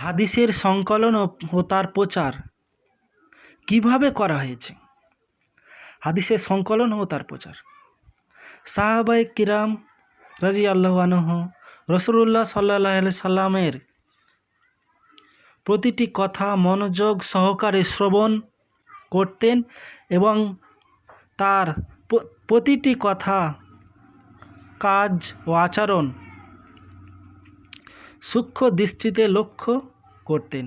হাদিসের সংকলন ও তার প্রচার কিভাবে করা হয়েছে? হাদিসের সংকলন ও তার প্রচার। সাহাবায়ে কিরাম রাদিয়াল্লাহু আনহু রাসূলুল্লাহ সাল্লাল্লাহু আলাইহি সাল্লামের প্রতিটি কথা মনোযোগ সহকারে শ্রবণ করতেন এবং তার প্রতিটি কথা, কাজ ও আচরণ সূক্ষ্ম দৃষ্টিতে লক্ষ্য করতেন।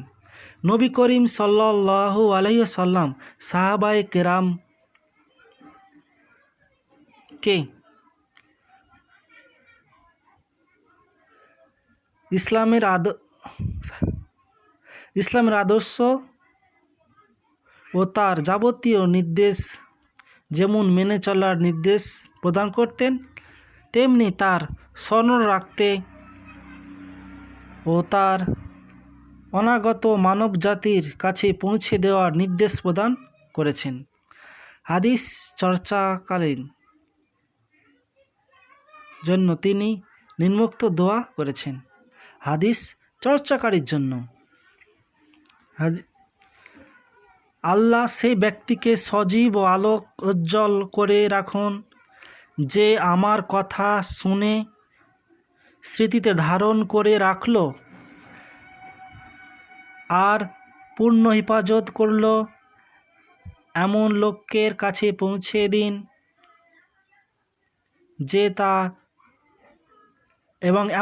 নবী করিম সাল্লাল্লাহু আলাইহি সাল্লাম সাহাবায়ে কেরামকে ইসলামের আদর্শ ও তার যাবতীয় নির্দেশ যেমন মেনে চলার নির্দেশ প্রদান করতেন, তেমনি তার স্মরণ রাখতে ও তার অনাগত মানবজাতির কাছে পৌঁছে দেওয়ার নির্দেশ প্রদান করেছেন। হাদিস চর্চাকালীন জন্য তিনি নিম্নোক্ত দোয়া করেছেন। হাদিস চর্চাকারীর জন্য: আল্লাহ সেই ব্যক্তিকে সজীব ও আলোক উজ্জ্বল করে রাখুন যে আমার কথা শুনে স্মৃতিতে ধারণ করে রাখল আর পূর্ণ হেফাজত করল। এমন লোকের কাছে পৌঁছে দিন যে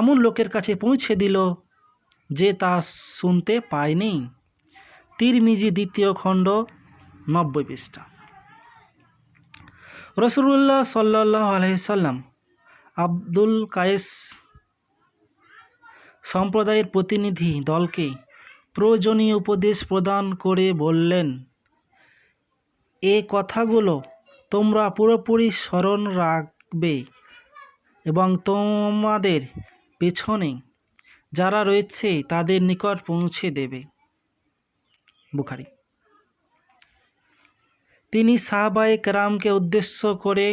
এমন লোকের কাছে পৌঁছে দিল যে তা শুনতে পায়নি। তিরমিজি 2য় খণ্ড 90 পৃষ্ঠা। রাসূলুল্লাহ সাল্লাল্লাহু আলাইহি সাল্লাম আব্দুল কায়েস সম্প্রদায়ের প্রতিনিধি দলকে প্রয়োজনীয় উপদেশ প্রদান করে বললেন, এ কথাগুলো তোমরা পুরোপুরি স্মরণ রাখবে এবং তোমাদের পেছনে যারা রয়েছে তাদের নিকট পৌঁছে দেবে। বুখারী। তিনি সাহাবায়ে কেরামকে উদ্দেশ্য করে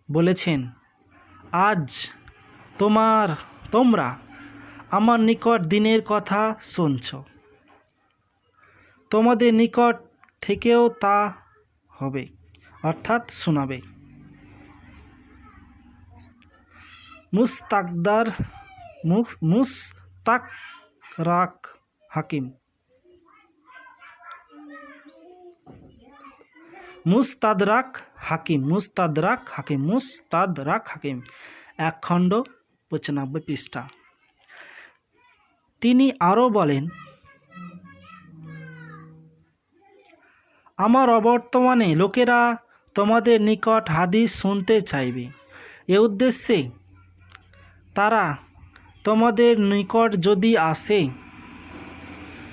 বলেছেন, আজ তোমরা আমার নিকট দ্বীনের কথা শুনছ, তোমাদের নিকট থেকেও তা হবে, অর্থাৎ শোনাবে। মুস্তাদরাক হাকিম। মুস্তাদরাক হাকিম 1 খণ্ড 95 পৃষ্ঠা। তিনি আরও বলেন, আমার অবর্তমানে লোকেরা তোমাদের নিকট হাদিস শুনতে চাইবে। এ উদ্দেশ্যে তারা তোমাদের নিকট যদি আসে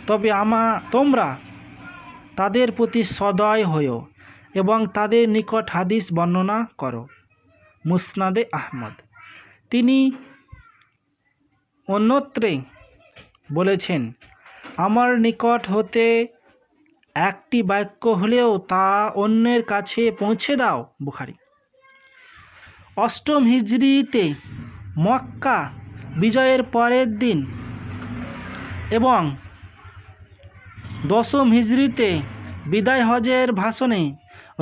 তবে তোমরা তাদের প্রতি সদয় হও এবং তাদের নিকট হাদিস বর্ণনা করো। মুসনাদে আহমদ। তিনি অন্যত্রে বলেছেন, আমার নিকট হতে একটি বাক্য হলেও তা অন্যের কাছে পৌঁছে দাও। বুখারী। 8ম হিজরিতে মক্কা বিজয়ের পরের দিন এবং 10ম হিজরিতে বিদায় হজের ভাষণে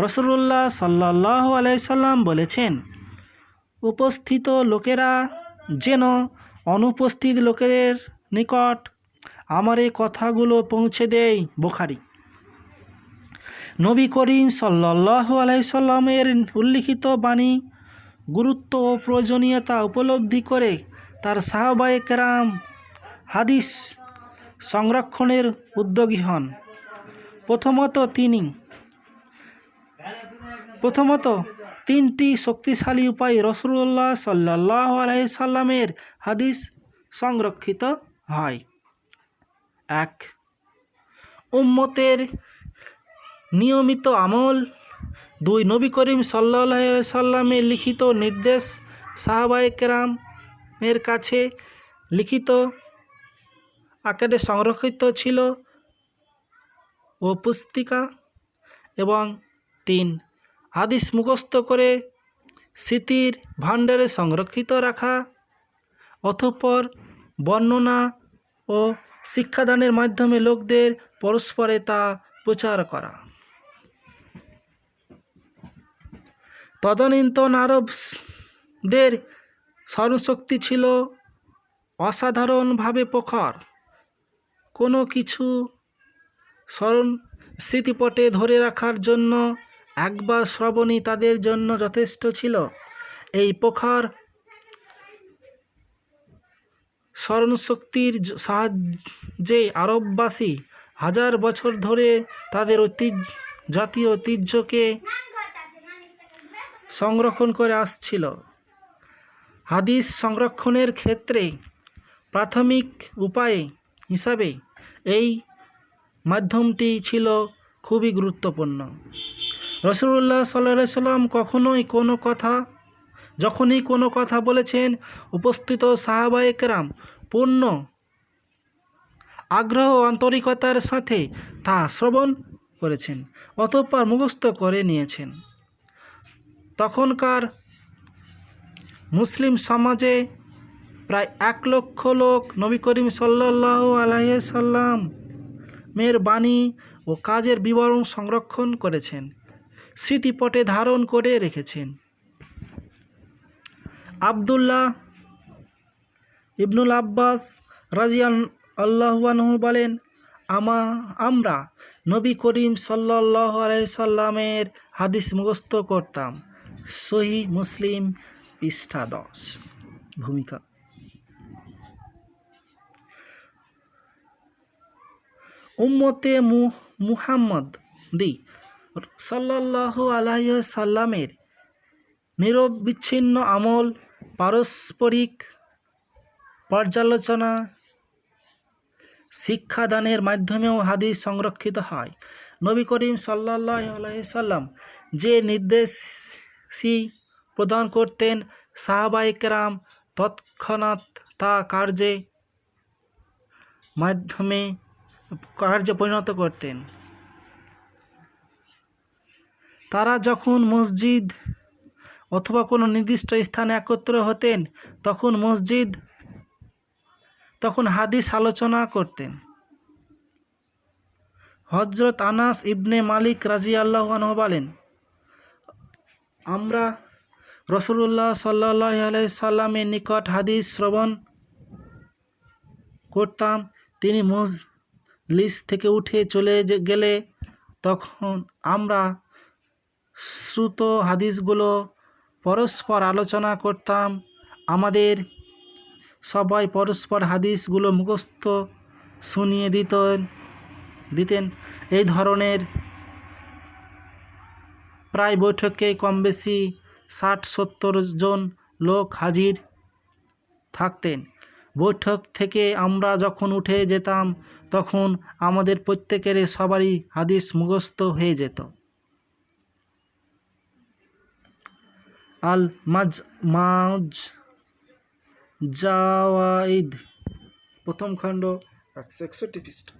রাসূলুল্লাহ সাল্লাল্লাহু আলাইহি সাল্লাম বলেছেন, উপস্থিত লোকেরা যেন অনুপস্থিত লোকেদের নিকট আমার এই কথাগুলো পৌঁছে দেয়। বুখারী। নবী করিম সাল্লাল্লাহু আলাইহি সাল্লামের উল্লিখিত বাণী গুরুত্ব ও প্রয়োজনীয়তা উপলব্ধি করে তার সাহাবায়ে কেরাম হাদিস সংরক্ষণের উদ্যোগী হন। প্রথমত 3টি শক্তিশালী উপায়ে রাসূলুল্লাহ সাল্লাল্লাহু আলাইহি সাল্লামের হাদিস সংরক্ষিত হয়। 1. উম্মতের নিয়মিত আমল। 2. নবী করিম সাল্লাল্লাহু আলাইহি সাল্লামের লিখিত নির্দেশ সাহাবায়ে কেরামের কাছে লিখিত আকারে সংরক্ষিত ছিল ও পুস্তিকা। এবং 3. হাদিস মুখস্থ করে স্মৃতির ভাণ্ডারে সংরক্ষিত রাখা অতঃপর বর্ণনা ও শিক্ষাদানের মাধ্যমে লোকদের পরস্পরে তা প্রচার করা। তদানীন্তন আরবদের স্মরণশক্তি ছিল অসাধারণভাবে প্রখর। কোনো কিছু স্মৃতিপটে ধরে রাখার জন্য একবার শ্রবণই তাদের জন্য যথেষ্ট ছিল। এই প্রখর স্মরণশক্তির সাহায্যে আরববাসী হাজার বছর ধরে তাদের জাতীয় ঐতিহ্যকে সংরক্ষণ করে আসছিল। হাদিস সংরক্ষণের ক্ষেত্রে প্রাথমিক উপায় হিসাবে এই মাধ্যমটি ছিল খুবই গুরুত্বপূর্ণ। রাসূলুল্লাহ সাল্লাল্লাহু আলাইহি সাল্লাম যখনই কোনো কথা বলেছেন, উপস্থিত সাহাবায়ে কেরাম পূর্ণ আগ্রহ ও আন্তরিকতার সাথে তা শ্রবণ করেছেন, অতঃপর মুখস্থ করে নিয়েছেন। তখনকার মুসলিম সমাজে প্রায় 1 লক্ষ লোক নবী করিম সাল্লাল্লাহু আলাইহি সাল্লামের বাণী ও কাজের বিবরণ সংরক্ষণ করেছেন, স্মৃতিপটে ধারণ করে রেখেছেন। আব্দুল্লাহ ইবনুল আব্বাস রাদিয়াল্লাহু আনহু বলেন, আমরা নবী করিম সাল্লাল্লাহু আলাইহি সাল্লামের হাদিস মুখস্থ করতাম। সহিহ মুসলিম পৃষ্ঠা 10। ভূমিকা। উম্মতে মুহাম্মদী সাল্লাল্লাহু আলাইহি সাল্লামের নিরবিচ্ছিন্ন আমল, পারস্পরিক পর্যালোচনা, শিক্ষাদানের মাধ্যমেও হাদিস সংরক্ষিত হয়। নবী করিম সাল্লাল্লাহু আলাইহি সাল্লাম যে নির্দেশই প্রদান করতেন, সাহাবায়ে কেরাম তৎক্ষণাৎ তা কার্যে পরিণত করতেন। তারা যখন মসজিদ অথবা কোনো নির্দিষ্ট স্থানে একত্র হতেন, তখন হাদিস আলোচনা করতেন। হযরত আনাস ইবনে মালিক রাদিয়াল্লাহু আনহু বলেন, আমরা রাসূলুল্লাহ সাল্লাল্লাহু আলাইহি সাল্লামের নিকট হাদিস শ্রবণ করতাম। তিনি মজলিস থেকে উঠে চলে গেলে তখন আমরা শ্রুত হাদিসগুলো পরস্পর আলোচনা করতাম। আমাদের সবাই পরস্পর হাদিসগুলো মুখস্থ শুনিয়ে দিতেন। এই ধরনের প্রায় বৈঠকে কমবেশি 60-70 জন লোক হাজির থাকতেন। বৈঠক থেকে আমরা যখন উঠে যেতাম, তখন আমাদের সবারই হাদিস মুখস্থ হয়ে যেত। আল মাজমাউজ জাওয়াইদ, প্রথম খণ্ড, 161 পৃষ্ঠা।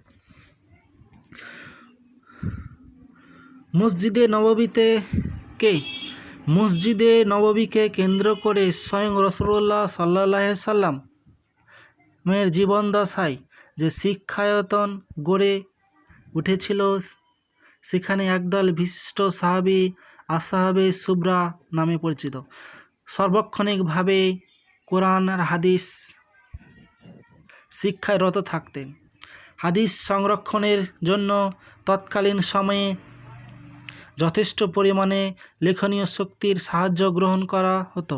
মসজিদে নববীকে কেন্দ্র করে স্বয়ং রাসূলুল্লাহ সাল্লাল্লাহু আলাইহি সাল্লামের জীবনদশায় যে শিক্ষায়তন গড়ে উঠেছিল, সেখানে একদল বিশিষ্ট সাহাবী আসহাবে সুবরা নামে পরিচিত সার্বক্ষণিকভাবে কোরআন আর হাদিস শিক্ষায় রত থাকতেন। হাদিস সংরক্ষণের জন্য তৎকালীন সময়ে যথেষ্ট পরিমাণে লেখনীয় শক্তির সাহায্য গ্রহণ করা হতো।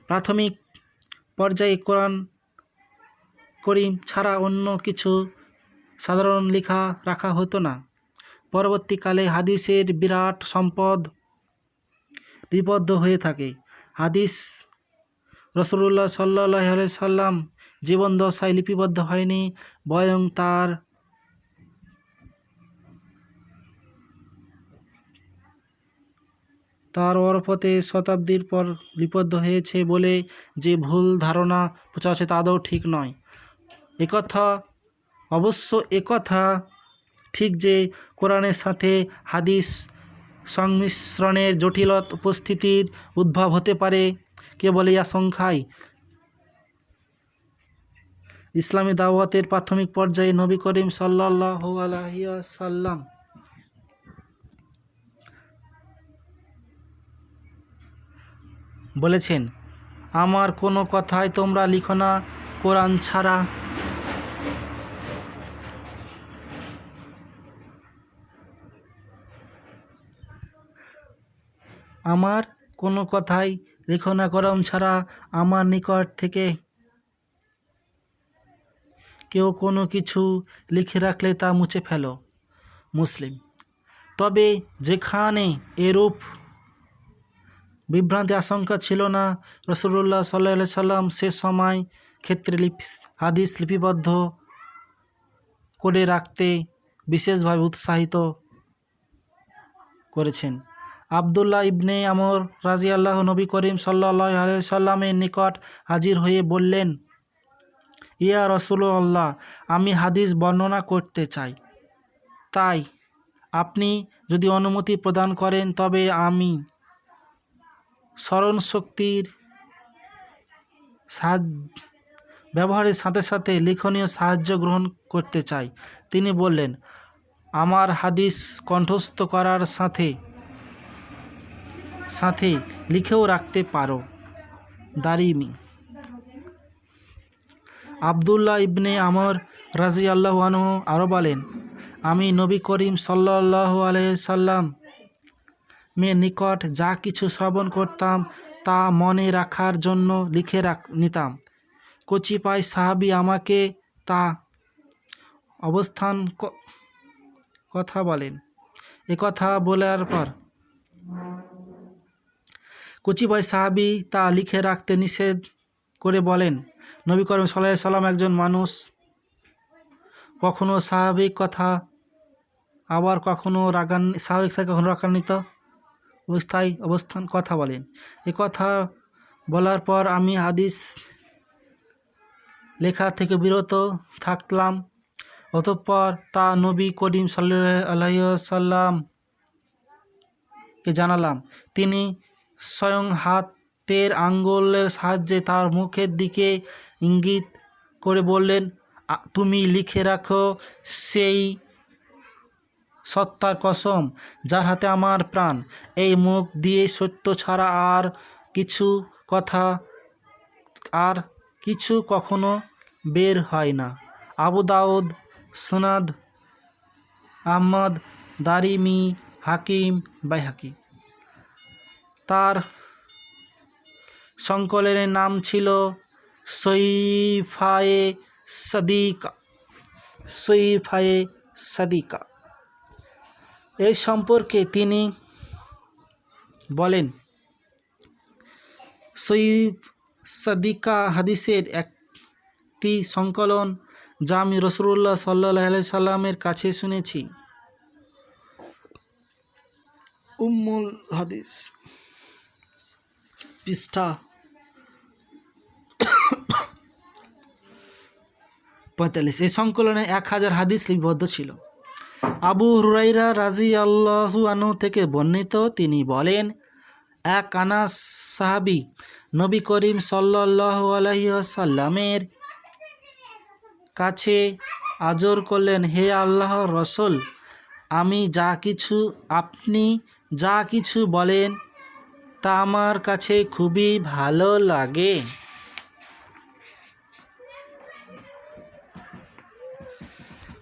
প্রাথমিক পর্যায়ে কোরআন করিম ছাড়া অন্য কিছু সাধারণ লেখা রাখা হতো না। পরবর্তীকালে হাদিসের বিরাট সম্পদ লিপিবদ্ধ হয়ে থাকে। হাদিস রাসূলুল্লাহ সাল্লাল্লাহু আলাইহি সাল্লাম জীবনদশায় লিপিবদ্ধ হয়নি, বরং তার ওরফতে শতাব্দীর পর লিপিবদ্ধ হয়েছে বলে যে ভুল ধারণা প্রচার হচ্ছে তা আদৌ ঠিক নয়। একথা ঠিক যে কোরআনের সাথে হাদিস সংমিশ্রণের জটিল উপস্থিতির উদ্ভব হতে পারে কেবল এই আশঙ্কায়। ইসলামী দাওয়াতের প্রাথমিক পর্যায়ে নবী করিম সাল্লাল্লাহু আলাইহি ওয়াসাল্লাম বলেছেন, আমার কোনো কথাই তোমরা লিখো না কোরআন ছাড়া। আমার কোনো কথাই লিখো না কোরআন ছাড়া। আমার নিকট থেকে কেউ কোনো কিছু লিখে রাখলে তা মুছে ফেলো। মুসলিম। তবে যেখানে এরূপ বিভ্রান্তি আশঙ্কা ছিল না, রাসূলুল্লাহ সাল্লাল্লাহু আলাইহি সাল্লাম সে সময় ক্ষেত্রে হাদিস লিপিবদ্ধ করে রাখতে বিশেষভাবে উৎসাহিত করেছেন। আবদুল্লাহ ইবনে আমর রাদিয়াল্লাহু নবী করিম সাল্লাল্লাহু আলাইহি সাল্লামের নিকট হাজির হয়ে বললেন, ইয়া রাসূলুল্লাহ, আমি হাদিস বর্ণনা করতে চাই। তাই আপনি যদি অনুমতি প্রদান করেন তবে আমি স্মরণশক্তির ব্যবহারের সাথে সাথে লিখনীয় সাহায্য গ্রহণ করতে চাই। তিনি বললেন, আমার হাদিস কণ্ঠস্থ করার সাথে সাথে লিখেও রাখতে পারো। দারিমি। আবদুল্লাহ ইবনে আমর রাদিয়াল্লাহু আনহু আরও বলেন, আমি নবী করিম সাল্লাল্লাহু আলাইহি সাল্লাম মেয়ের নিকট যা কিছু শ্রবণ করতাম তা মনে রাখার জন্য লিখে নিতাম। কচিপাই সাহাবী আমাকে তা অবস্থান কথা বলেন। কথা বলার পর কচিপাই সাহাবী তা লিখে রাখতে নিষেধ করে বলেন, নবী করিম সাল্লাল্লাহু আলাইহি সাল্লাম একজন মানুষ, কখনো স্বাভাবিক কথা আবার কখনো স্বাভাবিক থেকে কখনো রাগান্বিত অবস্থায় অবস্থান কথা বলেন। কথা বলার পর আমি হাদিস লেখা থেকে বিরত থাকলাম। অতঃপর তা নবী করিম সাল্লাল্লাহু আলাইহি সাল্লামকে জানালাম। তিনি স্বয়ং হাতের আঙ্গুলের সাহায্যে তার মুখের দিকে ইঙ্গিত করে বললেন, তুমি লিখে রাখো, সেই সত্তার কসম যার হাতে আমার প্রাণ, এই মুখ দিয়ে সত্য ছাড়া আর কিছু কখনো বের হয় না। আবু দাউদ, সুনাদ আহমদ, দারিমি, হাকিম, বাইহাকি। তার সংকলনের নাম ছিল সহিফায়ে সাদিকা। এই সম্পর্কে তিনি বলেন, সহিফ সাদিকা হাদিসের একটি সংকলন যা আমি রাসূলুল্লাহ সাল্লাল্লাহু আলাইহি সাল্লামের কাছে শুনেছি। উম্মুল হাদিস, পৃষ্ঠা 45। এই সংকলনে 1000 হাদিস লিপিবদ্ধ ছিল। আবু হুরায়রা রাদিয়াল্লাহু আনহু থেকে বর্ণিত, তিনি বলেন, এক আনাস সাহাবী নবী করিম সাল্লাল্লাহু আলাইহি ওয়াসাল্লামের কাছে আজর করলেন, হে আল্লাহর রাসূল, আপনি যা কিছু বলেন তা আমার কাছে খুবই ভালো লাগে,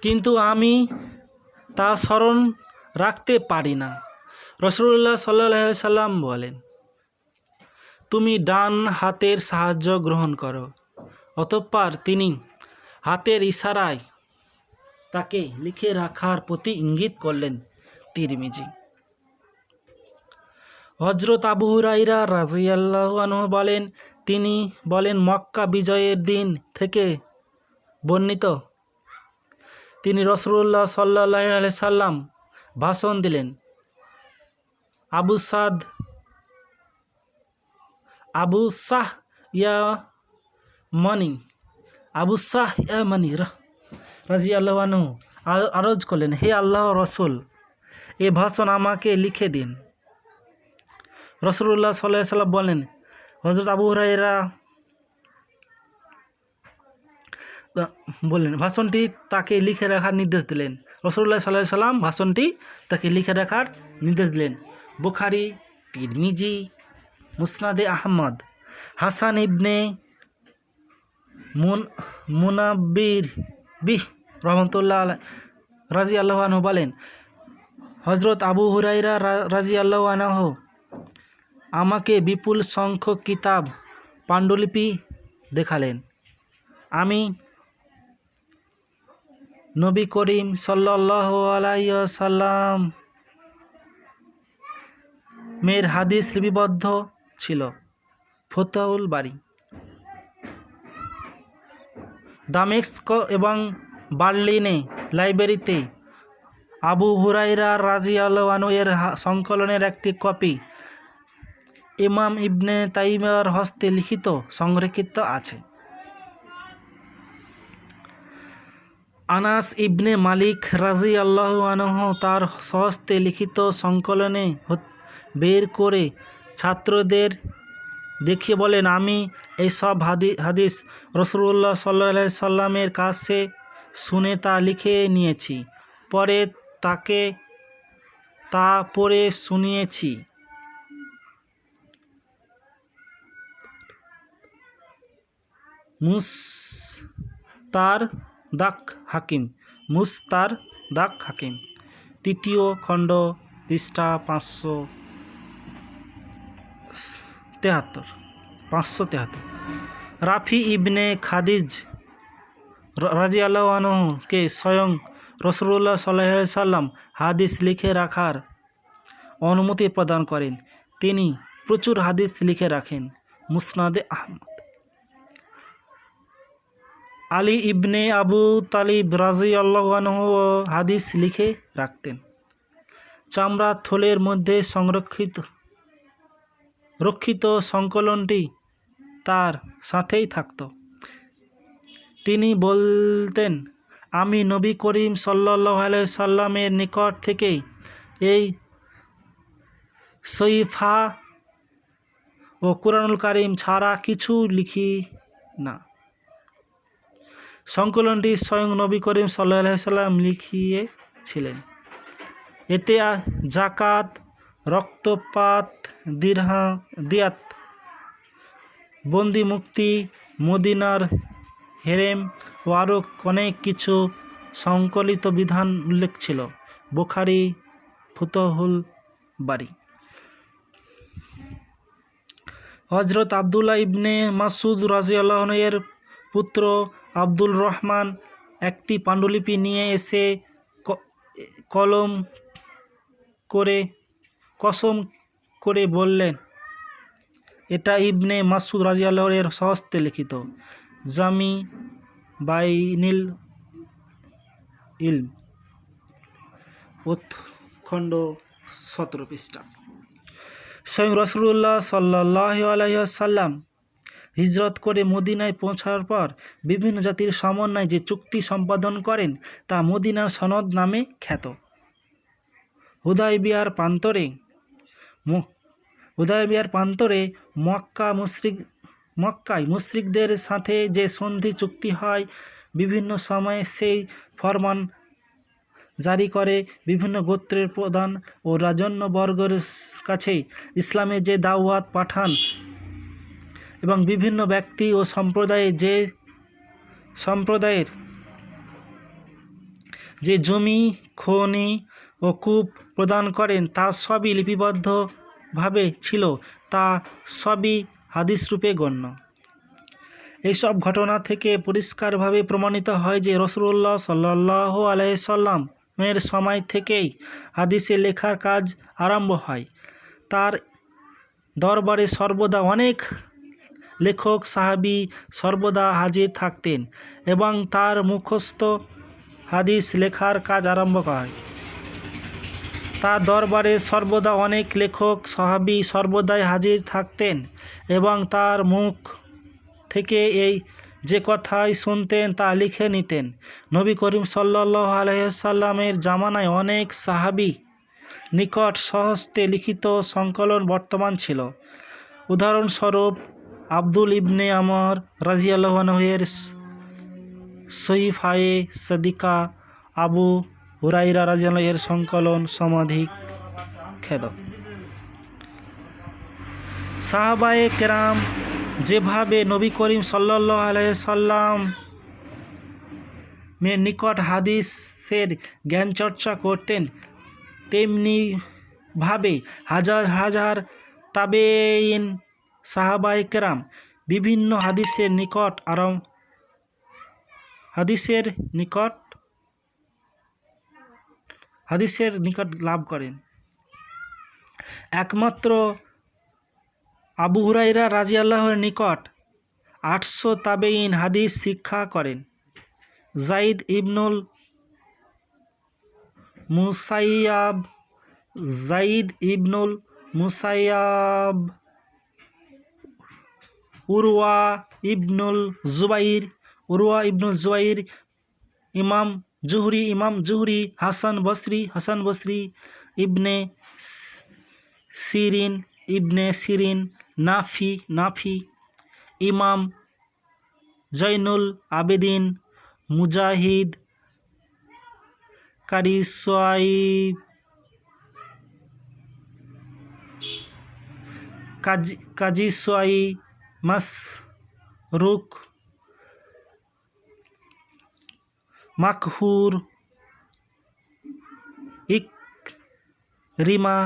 কিন্তু আমি তা স্মরণ রাখতে পারি না। রাসূলুল্লাহ সাল্লাল্লাহু আলাইহি সাল্লাম বলেন, তুমি ডান হাতের সাহায্য গ্রহণ করো। অতঃপর তিনি হাতের ইশারায় তাকে লিখে রাখার প্রতি ইঙ্গিত করলেন। তিরমিজি। হযরত আবু হুরায়রা রাদিয়াল্লাহু আনহু বলেন, তিনি বলেন, মক্কা বিজয়ের দিন থেকে বর্ণিত, তিনি রাসূলুল্লাহ সাল্লাল্লাহু আলাইহি সাল্লাম ভাষণ দিলেন। আবু সাহ ইয়ামানি রাদিয়াল্লাহু আনহু আরজ করলেন, হে আল্লাহর রাসূল, এ ভাষণ আমাকে লিখে দিন। রাসূলুল্লাহ সাল্লাল্লাহু আলাইহি সাল্লাম বলেন, হযরত আবু হুরায়রা বললেন, ভাষণটি তাকে লিখে রাখার নির্দেশ দিলেন। রাসূলুল্লাহ সাল্লাল্লাহু আলাইহি সাল্লাম ভাষণটি তাকে লিখে রাখার নির্দেশ দিলেন। বুখারী, তিরমিজি, মুসনাদে আহমদ। হাসান ইবনে মুনাব্বির বিহ রহমতুল্লাহ রাদিয়াল্লাহু আনহু বলেন, হযরত আবু হুরায়রা রাদিয়াল্লাহু আনহু আমাকে বিপুল সংখ্যক কিতাব পাণ্ডুলিপি দেখালেন। আমি নবী করিম সাল্লাল্লাহু আলাইহি ওয়াসাল্লাম মের হাদিস লিপিবদ্ধ ছিল। ফতহুল বারী। দামেস্ক এবং বার্লিনে লাইব্রেরিতে আবু হুরায়রা রাদিয়াল্লাহু আনহু এর সংকলনের একটি কপি ইমাম ইবনে তাইমিয়ার হস্তে লিখিত সংরক্ষিত আছে। আনাস ইবনে মালিক রাদিয়াল্লাহু আনহু তার স্বহস্তে লিখিত সংকলনে বের করে ছাত্রদের দেখিয়ে বলেন, আমি এইসব হাদিস রাসূলুল্লাহ সাল্লাল্লাহু আলাইহি সাল্লামের কাছে শুনে তা লিখে নিয়েছি, পরে তাকে তা পড়ে শুনিয়েছি। মুস্তারদাক হাকিম। তৃতীয় খণ্ড, পৃষ্ঠা 573। রাফি ইবনে খাদিজ রাদিয়াল্লাহু আনহু কে স্বয়ং রাসূলুল্লাহ সাল্লাল্লাহু আলাইহি সাল্লাম হাদিস লিখে রাখার অনুমতি প্রদান করেন। তিনি প্রচুর হাদিস লিখে রাখেন। মুসনাদে আহমদ। আলী ইবনে আবু তালিব রাদিয়াল্লাহু আনহু হাদিস লিখে রাখতেন। চামড়া থলের মধ্যে রক্ষিত সংকলনটি তার সাথেই থাকত। তিনি বলতেন, আমি নবী করিম সাল্লাল্লাহু আলাইহি সাল্লামের নিকট থেকে এই সহিফা ও কুরআনুল কারীম ছাড়া কিছু লিখি না। সংকলনটি স্বয়ং নবী করিম সাল্লাল্লাহু আলাইহি সাল্লাম লিখিয়েছিলেন। এতে যাকাত, রক্তপাত, দিয়াত, বন্দি মুক্তি, মদিনার হেরেম ও আরও অনেক কিছু সংকলিত বিধান উল্লেখ ছিল। বুখারী, ফতহুল বারী। হযরত আব্দুল্লাহ ইবনে মাসউদ রাদিয়াল্লাহু আনহু এর পুত্র আব্দুর রহমান একটি পাণ্ডুলিপি নিয়ে এসে কসম করে বললেন, এটা ইবনে মাসউদ রাদিয়াল্লাহু এর স্বহস্তে লিখিত। জামি বাইনিল ইলম, খণ্ড 17 পৃষ্ঠা। স্বয়ং রাসূলুল্লাহ সাল্লাল্লাহু আলাইহি ওয়াসাল্লাম হিজরত করে মদিনায় পৌঁছার পর বিভিন্ন জাতির সমন্বয়ে যে চুক্তি সম্পাদন করেন তা মদিনার সনদ নামে খ্যাত। হুদায়বিয়ার প্রান্তরে মক্কায় মুশরিকদের সাথে যে সন্ধি চুক্তি হয়, বিভিন্ন সময়ে সেই ফরমান জারি করে বিভিন্ন গোত্রের প্রধান ও রাজন্যবর্গের কাছে ইসলামের যে দাওয়াত পাঠান এবং বিভিন্ন ব্যক্তি ও সম্প্রদায়ের যে জমি, খনি ও কূপ প্রদান করেন তা সবই লিপিবদ্ধভাবে ছিল, তা সবই হাদিসরূপে গণ্য। এইসব ঘটনা থেকে পরিষ্কারভাবে প্রমাণিত হয় যে রাসূলুল্লাহ সাল্লাল্লাহু আলাইহি সাল্লামের সময় থেকেই হাদিসে লেখার কাজ আরম্ভ হয়। তার দরবারে সর্বদা অনেক লেখক সাহাবী সর্বদা হাজির থাকতেন এবং তার মুখস্থ হাদিস লেখার কাজ আরম্ভ হয়। তার দরবারে সর্বদা অনেক লেখক সাহাবী সর্বদাই হাজির থাকতেন এবং তার মুখ থেকে এই যে কথাই শুনতেন তা লিখে নিতেন। নবী করিম সাল্লাল্লাহু আলাইহি সাল্লামের জামানায় অনেক সাহাবী নিকট স্বহস্তে লিখিত সংকলন বর্তমান ছিল। উদাহরণস্বরূপ আব্দুল ইবনে আমর রাদিয়াল্লাহু আনহু এর সহিফায়ে সাদিকা আবু হুরাইরা রাদিয়াল্লাহু এর সংকলন সমাধি খেদ। সাহাবায়ে কেরাম যেভাবে নবী করিম সাল্লাল্লাহু আলাইহি সাল্লাম মের নিকট হাদিসের জ্ঞান চর্চা করতেন, তেমনি ভাবে হাজার হাজার তাবেঈন সাহাবায়ে কেরাম বিভিন্ন হাদিসের নিকট লাভ করেন। একমাত্র আবু হুরাইরা রাদিয়াল্লাহুর নিকট 800 তাবেঈন হাদিস শিক্ষা করেন। যায়েদ ইবনুল মুসাইয়াব, উরওয়া ইবনুল জুবাইর, ইমাম জুহরি, হাসান বসরি, ইবনে সিরিন, নাফি, ইমাম জৈনুল আবেদিন, মুজাহিদ, কাজী সোয়াই, মাসরুক, মাকহুর, ইকরিমা,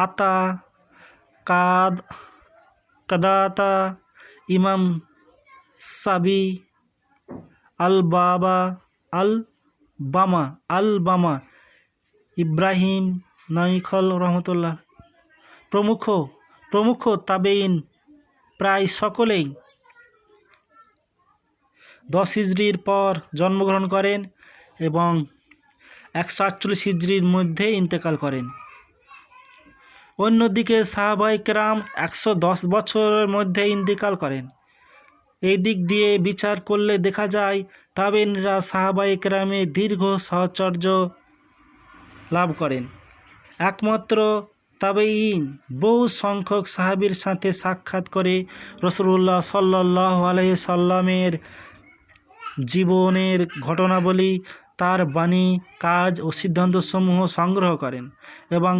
আতা, কাদাতা, ইমাম সাবি, আলবামা, ইব্রাহিম নাইখল রহমতুল্লাহ প্রমুখ তাবেঈন প্রায় সকলেই 10 হিজরির পর জন্মগ্রহণ করেন এবং 148 হিজরির মধ্যে ইন্তেকাল করেন। অন্যদিকে সাহাবায়ে কেরাম 110 বছরের মধ্যে ইন্তেকাল করেন। এই দিক দিয়ে বিচার করলে দেখা যায় তাবেঈনরা সাহাবায়ে কেরামের দীর্ঘ সাহচর্য লাভ করেন। একমাত্র তাবেঈন বহু সংখ্যক সাহাবীর সাথে সাক্ষাৎ করে রাসূলুল্লাহ সাল্লাল্লাহু আলাইহি সাল্লামের জীবনের ঘটনাবলী, তার বাণী, কাজ ও সিদ্ধান্তসমূহ সংগ্রহ করেন এবং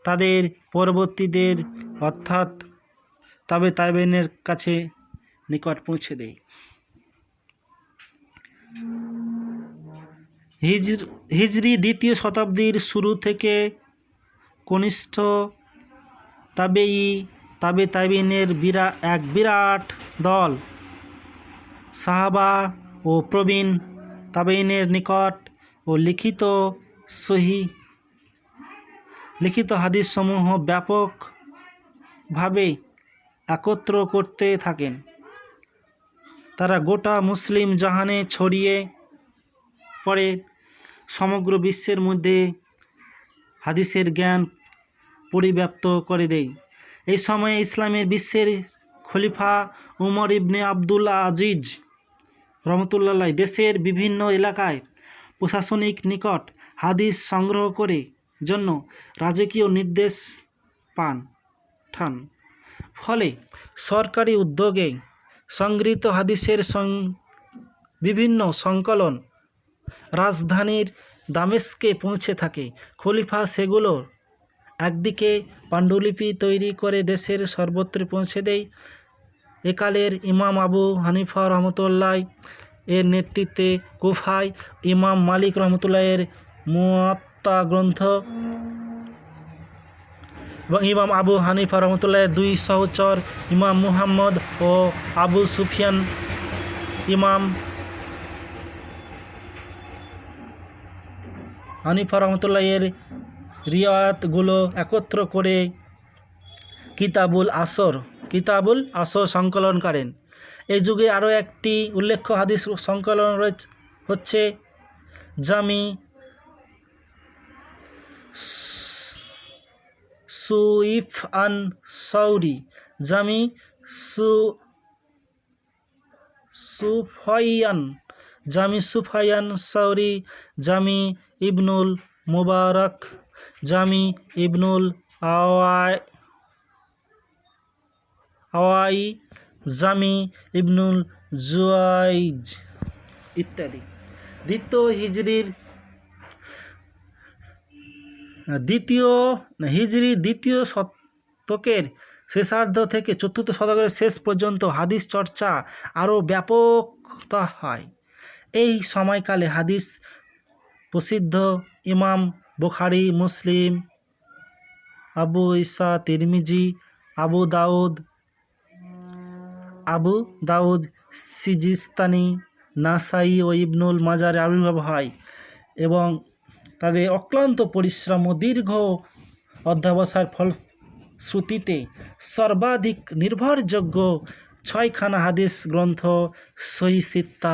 তাদের পরবর্তীদের অর্থাৎ তাবেঈনের কাছে নিকট পৌঁছে দেয়। হিজরি দ্বিতীয় শতাব্দীর শুরু থেকে কনিষ্ঠ তাবেঈনের এক বিরাট দল সাহাবা ও প্রবীণ তাবেঈনের নিকট ও লিখিত হাদিসসমূহ ব্যাপকভাবে একত্র করতে থাকেন। তারা গোটা মুসলিম জাহানে ছড়িয়ে পড়ে সমগ্র বিশ্বের মধ্যে হাদিসের জ্ঞান পরিব্যাপ্ত করে দেয়। এই সময়ে ইসলামের বিশ্বের খলিফা উমর ইবনে আবদুল আজিজ রহমতুল্লাহ দেশের বিভিন্ন এলাকায় প্রশাসনিক নিকট হাদিস সংগ্রহ করে জন্য রাজকীয় নির্দেশ পাঠান। ফলে সরকারি উদ্যোগে সংগৃহীত হাদিসের বিভিন্ন সংকলন রাজধানীর দামেস্কে পৌঁছে থাকে। খলিফা সেগুলো একদিকে পাণ্ডুলিপি তৈরি করে দেশের সর্বত্র পৌঁছে দেয়। একালের ইমাম আবু হানিফা রহমতুল্লাহ এর নেতৃত্বে কুফায় ইমাম মালিক রহমতুল্লাহ এর মুয়াত্তা গ্রন্থ এবং ইমাম আবু হানিফা রহমতুল্লাহের 2 সহচর ইমাম মুহাম্মদ ও আবু সুফিয়ান ইমাম হানিফা রহমতুল্লাহ এর রিওয়ায়াতগুলো একত্র করে কিতাবুল আসর সংকলন করেন। এই যুগে আরও একটি উল্লেখ্য হাদিস সংকলন হচ্ছে জামি সুফিয়ান সৌরি, জামি ইবনুল মুবারক, জামি ইবনুল আওয়াই, জামি ইবনুল জুয়াইজ ইত্যাদি। দ্বিতীয় শতকের শেষার্ধ থেকে চতুর্থ শতকের শেষ পর্যন্ত হাদিস চর্চা আরও ব্যাপকতা হয়। এই সময়কালে হাদিস প্রসিদ্ধ ইমাম বুখারী, মুসলিম, আবু ঈসা তিরমিজি, আবু দাউদ সিজিস্তানি, নাসাই ও ইবনুল মাজার আবির্ভাব হয় এবং তাদের অক্লান্ত পরিশ্রম ও দীর্ঘ অধ্যবসায়ের ফলশ্রুতিতে সর্বাধিক নির্ভরযোগ্য 6খানা হাদিস গ্রন্থ সহিহ সিত্তা